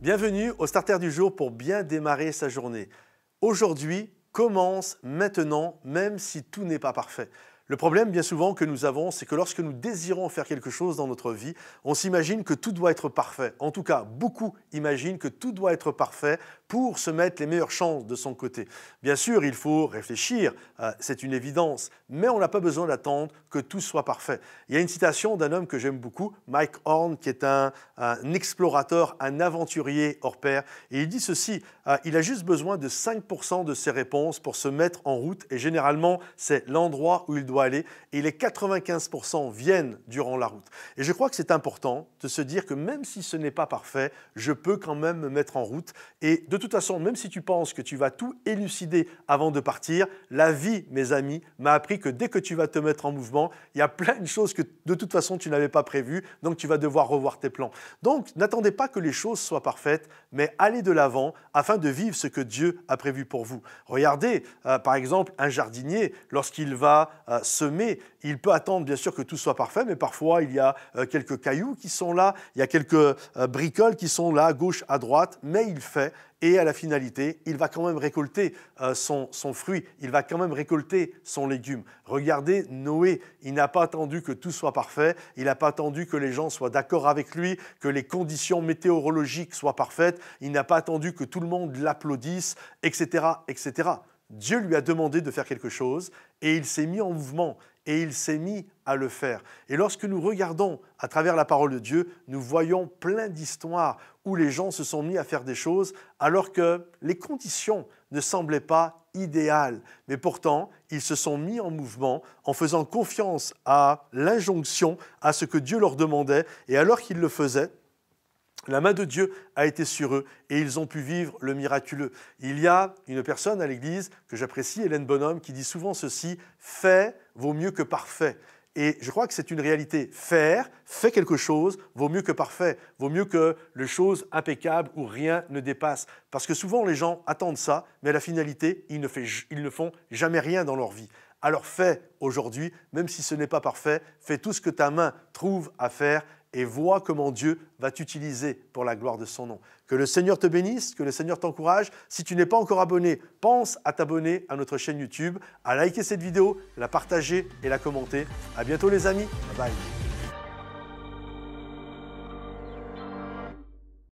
Bienvenue au Starter du jour pour bien démarrer sa journée. Aujourd'hui, commence maintenant, même si tout n'est pas parfait. Le problème, bien souvent, que nous avons, c'est que lorsque nous désirons faire quelque chose dans notre vie, on s'imagine que tout doit être parfait. En tout cas, beaucoup imaginent que tout doit être parfait pour se mettre les meilleures chances de son côté. Bien sûr, il faut réfléchir, c'est une évidence, mais on n'a pas besoin d'attendre que tout soit parfait. Il y a une citation d'un homme que j'aime beaucoup, Mike Horn, qui est un explorateur, un aventurier hors pair, et il dit ceci, il a juste besoin de 5% de ses réponses pour se mettre en route, et généralement, c'est l'endroit où il doit aller, et les 95% viennent durant la route. Et je crois que c'est important de se dire que même si ce n'est pas parfait, je peux quand même me mettre en route. Et de toute façon, même si tu penses que tu vas tout élucider avant de partir, la vie, mes amis, m'a appris que dès que tu vas te mettre en mouvement, il y a plein de choses que de toute façon tu n'avais pas prévues, donc tu vas devoir revoir tes plans. Donc n'attendez pas que les choses soient parfaites, mais allez de l'avant afin de vivre ce que Dieu a prévu pour vous. Regardez, par exemple, un jardinier, lorsqu'il va semer, il peut attendre bien sûr que tout soit parfait, mais parfois il y a quelques cailloux qui sont là, il y a quelques bricoles qui sont là, à gauche, à droite, mais il fait. Et à la finalité, il va quand même récolter son fruit, il va quand même récolter son légume. Regardez Noé, il n'a pas attendu que tout soit parfait, il n'a pas attendu que les gens soient d'accord avec lui, que les conditions météorologiques soient parfaites, il n'a pas attendu que tout le monde l'applaudisse, etc., etc. Dieu lui a demandé de faire quelque chose et il s'est mis en mouvement et il s'est mis à le faire. Et lorsque nous regardons à travers la parole de Dieu, nous voyons plein d'histoires où les gens se sont mis à faire des choses alors que les conditions ne semblaient pas idéales. Mais pourtant, ils se sont mis en mouvement en faisant confiance à l'injonction, à ce que Dieu leur demandait. Et alors qu'ils le faisaient, la main de Dieu a été sur eux et ils ont pu vivre le miraculeux. Il y a une personne à l'église que j'apprécie, Hélène Bonhomme, qui dit souvent ceci, « Fait vaut mieux que parfait ». Et je crois que c'est une réalité. Faire quelque chose, vaut mieux que parfait, vaut mieux que les choses impeccables où rien ne dépasse. Parce que souvent, les gens attendent ça, mais à la finalité, ils ne font jamais rien dans leur vie. Alors fais aujourd'hui, même si ce n'est pas parfait, fais tout ce que ta main trouve à faire et vois comment Dieu va t'utiliser pour la gloire de son nom. Que le Seigneur te bénisse, que le Seigneur t'encourage. Si tu n'es pas encore abonné, pense à t'abonner à notre chaîne YouTube, à liker cette vidéo, la partager et la commenter. À bientôt les amis. Bye bye.